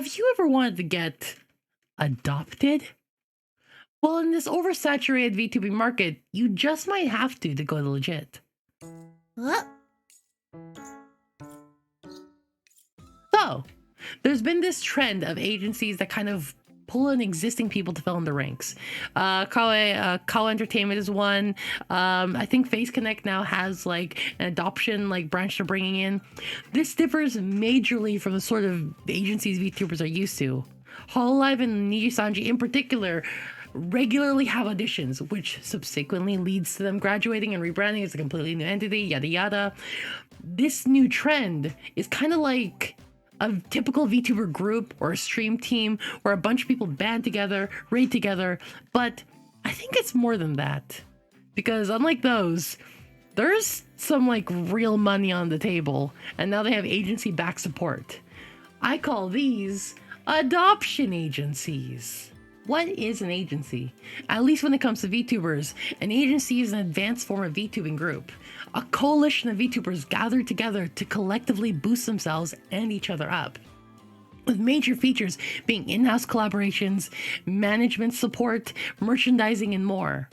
Have you ever wanted to get adopted? Well, in this oversaturated VTubing market, you just might have to go legit. Huh? So, there's been this trend of agencies that kind of pull in existing people to fill in the ranks. Kawa Entertainment is one. I think Face Connect now has like an adoption branch they're bringing in. This differs majorly from the sort of agencies VTubers are used to. Hololive and Nijisanji in particular regularly have auditions, which subsequently leads to them graduating and rebranding as a completely new entity, yada yada. This new trend is kind of like a typical VTuber group or a stream team where a bunch of people band together, raid together, but I think it's more than that. Because unlike those, there's some real money on the table, and now they have agency back support. I call these adoption agencies. What is an agency? At least when it comes to VTubers, an agency is an advanced form of VTubing group. A coalition of VTubers gathered together to collectively boost themselves and each other up. With major features being in-house collaborations, management support, merchandising, and more.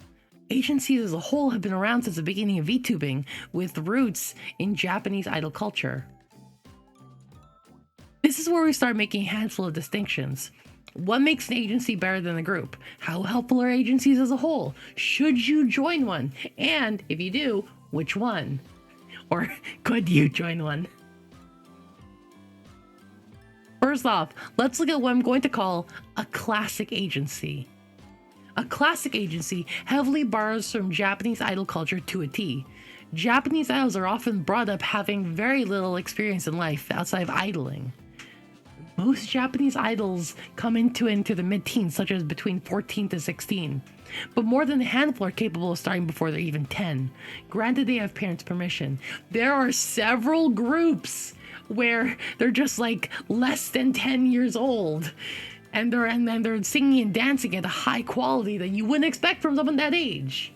Agencies as a whole have been around since the beginning of VTubing, with roots in Japanese idol culture. This is where we start making a handful of distinctions. What makes an agency better than a group? How helpful are agencies as a whole? Should you join one? And if you do, which one? Or could you join one? First off, let's look at what I'm going to call a classic agency. A classic agency heavily borrows from Japanese idol culture to a T. Japanese idols are often brought up having very little experience in life outside of idling. Most Japanese idols come into the mid-teens, such as between 14 to 16. But more than a handful are capable of starting before they're even 10. Granted, they have parents' permission. There are several groups where they're just less than 10 years old. And they're singing and dancing at a high quality that you wouldn't expect from someone that age.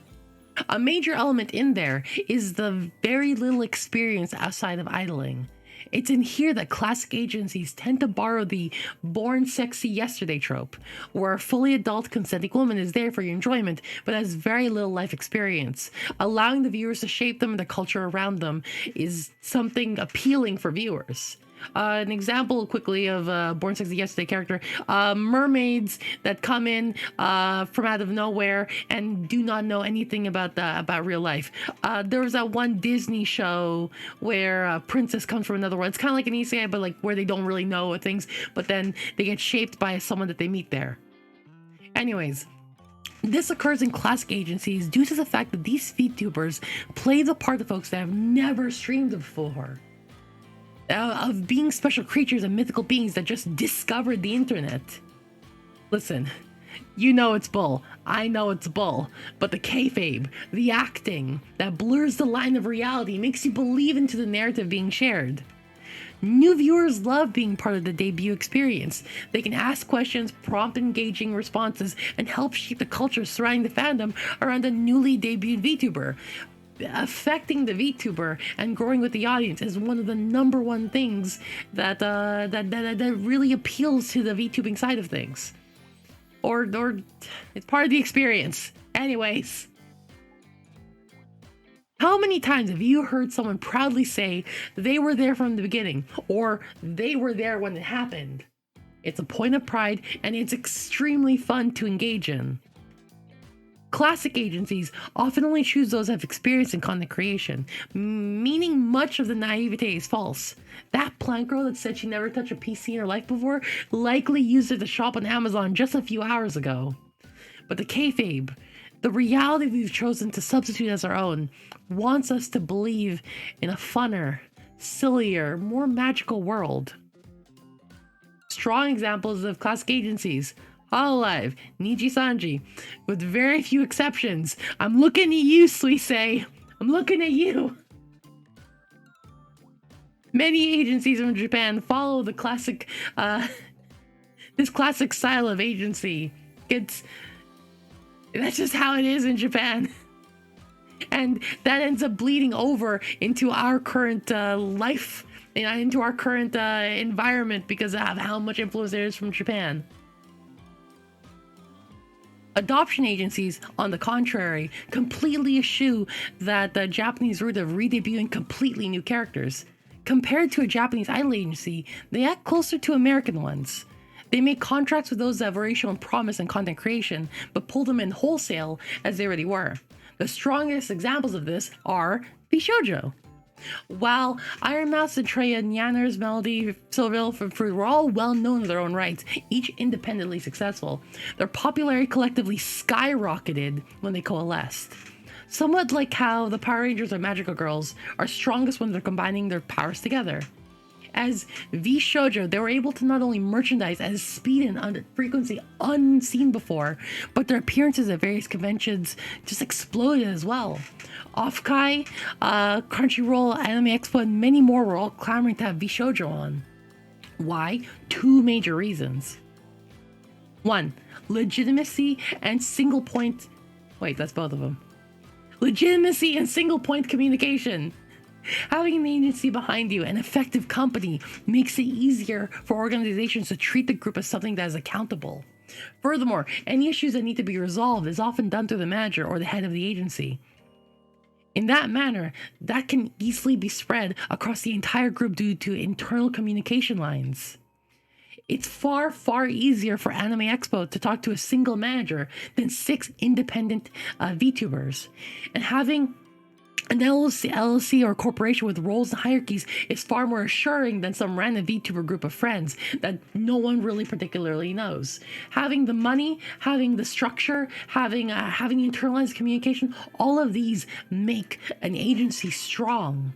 A major element in there is the very little experience outside of idling. It's in here that classic agencies tend to borrow the born sexy yesterday trope, where a fully adult consenting woman is there for your enjoyment, but has very little life experience. Allowing the viewers to shape them and the culture around them is something appealing for viewers. An example quickly of Born Sexy Yesterday character, mermaids that come in from out of nowhere and do not know anything about real life. There was that one Disney show where a princess comes from another world. It's kind of like an isekai, but where they don't really know things, but then they get shaped by someone that they meet there. Anyways, this occurs in classic agencies due to the fact that these VTubers play the part of folks that have never streamed before. Of being special creatures and mythical beings that just discovered the internet. Listen, you know it's bull. I know it's bull. But the kayfabe, the acting, that blurs the line of reality, makes you believe into the narrative being shared. New viewers love being part of the debut experience. They can ask questions, prompt engaging responses, and help shape the culture surrounding the fandom around a newly debuted VTuber. Affecting the VTuber and growing with the audience is one of the number one things that really appeals to the VTubing side of things. Or it's part of the experience. Anyways. How many times have you heard someone proudly say they were there from the beginning, or they were there when it happened? It's a point of pride, and it's extremely fun to engage in. Classic agencies often only choose those that have experience in content creation, meaning much of the naivete is false. That plant girl that said she never touched a PC in her life before likely used it to shop on Amazon just a few hours ago. But the kayfabe, the reality we've chosen to substitute as our own, wants us to believe in a funner, sillier, more magical world. Strong examples of classic agencies: Hololive, Nijisanji, with very few exceptions. I'm looking at you, Suisei. I'm looking at you. Many agencies from Japan follow the classic, this classic style of agency. That's just how it is in Japan. And that ends up bleeding over into our current life into our current environment because of how much influence there is from Japan. Adoption agencies, on the contrary, completely eschew that the Japanese route of redebuting completely new characters. Compared to a Japanese idol agency, they act closer to American ones. They make contracts with those that have already shown promise in content creation, but pull them in wholesale as they already were. The strongest examples of this are Vshojo. While Iron Mouse and Treya, Nyanners, Melody, Silville, and Fruit were all well known in their own rights, each independently successful, their popularity collectively skyrocketed when they coalesced. Somewhat like how the Power Rangers or Magical Girls are strongest when they're combining their powers together. As Vshojo, they were able to not only merchandise at a speed and frequency unseen before, but their appearances at various conventions just exploded as well. Offkai, Crunchyroll, Anime Expo, and many more were all clamoring to have Vshojo on. Why? Two major reasons. 1. Legitimacy and single point... Wait, that's both of them. Legitimacy and single point communication. Having an agency behind you, an effective company, makes it easier for organizations to treat the group as something that is accountable. Furthermore, any issues that need to be resolved is often done through the manager or the head of the agency. In that manner, that can easily be spread across the entire group due to internal communication lines. It's far, far easier for Anime Expo to talk to a single manager than 6 independent VTubers. And having an LLC or corporation with roles and hierarchies is far more assuring than some random VTuber group of friends that no one really particularly knows. Having the money, having the structure, having internalized communication, all of these make an agency strong.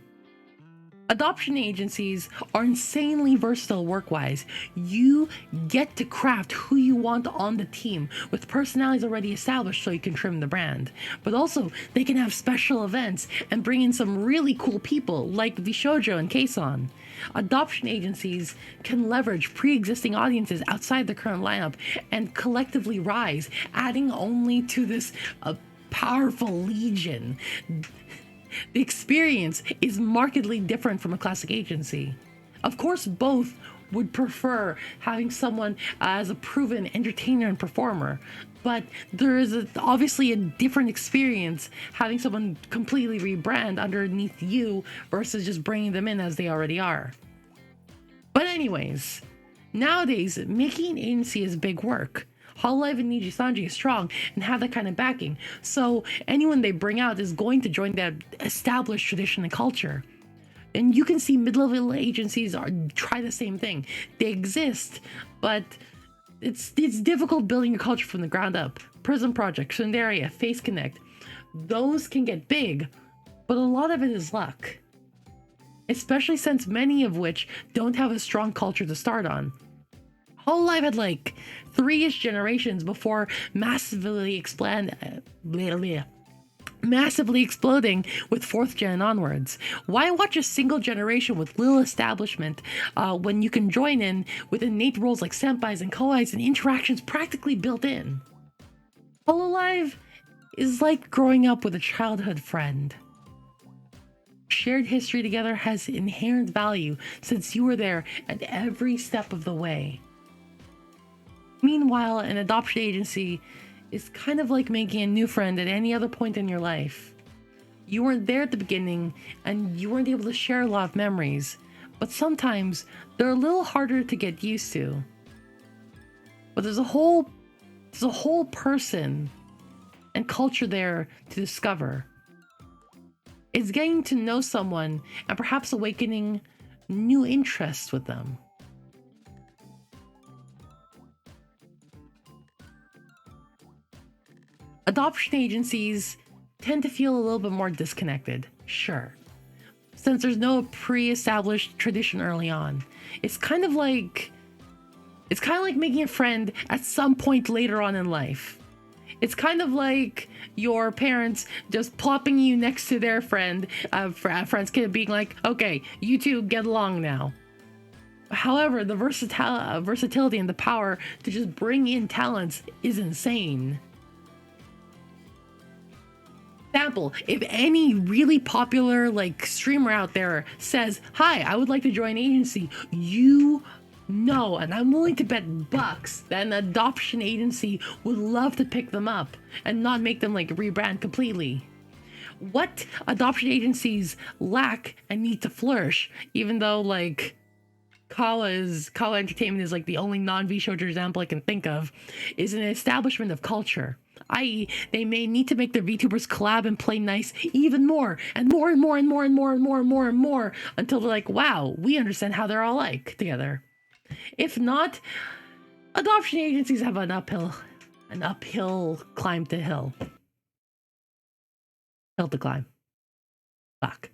Adoption agencies are insanely versatile work-wise. You get to craft who you want on the team with personalities already established so you can trim the brand. But also, they can have special events and bring in some really cool people like Vshojo and Kason. Adoption agencies can leverage pre-existing audiences outside the current lineup and collectively rise, adding only to this powerful legion. The experience is markedly different from a classic agency. Of course, both would prefer having someone as a proven entertainer and performer, but there is obviously a different experience having someone completely rebrand underneath you versus just bringing them in as they already are. But anyways, nowadays, making an agency is big work. Hololive and Niji Sanji is strong and have that kind of backing, so anyone they bring out is going to join that established tradition and culture. And you can see mid-level agencies try the same thing. They exist, but it's difficult building your culture from the ground up. Prism Project, Sundaria, Face Connect, those can get big, but a lot of it is luck. Especially since many of which don't have a strong culture to start on. Hololive had like 3-ish generations before massively exploding with 4th gen and onwards. Why watch a single generation with little establishment when you can join in with innate roles like senpais and koais and interactions practically built in? Hololive is like growing up with a childhood friend. Shared history together has inherent value since you were there at every step of the way. Meanwhile, an adoption agency is kind of like making a new friend at any other point in your life. You weren't there at the beginning, and you weren't able to share a lot of memories, but sometimes they're a little harder to get used to. But there's a whole person and culture there to discover. It's getting to know someone and perhaps awakening new interests with them. Adoption agencies tend to feel a little bit more disconnected, sure, since there's no pre-established tradition early on. It's kind of like making a friend at some point later on in life. It's kind of like your parents just plopping you next to their friend's kid, being like, okay, you two get along now. However, the versatility and the power to just bring in talents is insane. Example, if any really popular like streamer out there says, "Hi, I would like to join an agency," you know, and I'm willing to bet bucks that an adoption agency would love to pick them up and not make them like rebrand completely. What adoption agencies lack and need to flourish, even though like Kawa Entertainment is like the only non-Vshojo example I can think of, is an establishment of culture. I.e., they may need to make their VTubers collab and play nice even more and more and more and more and more and more and more and more until they're like, wow, we understand how they're all like together. If not, adoption agencies have an uphill climb to hill. Hill to climb. Fuck.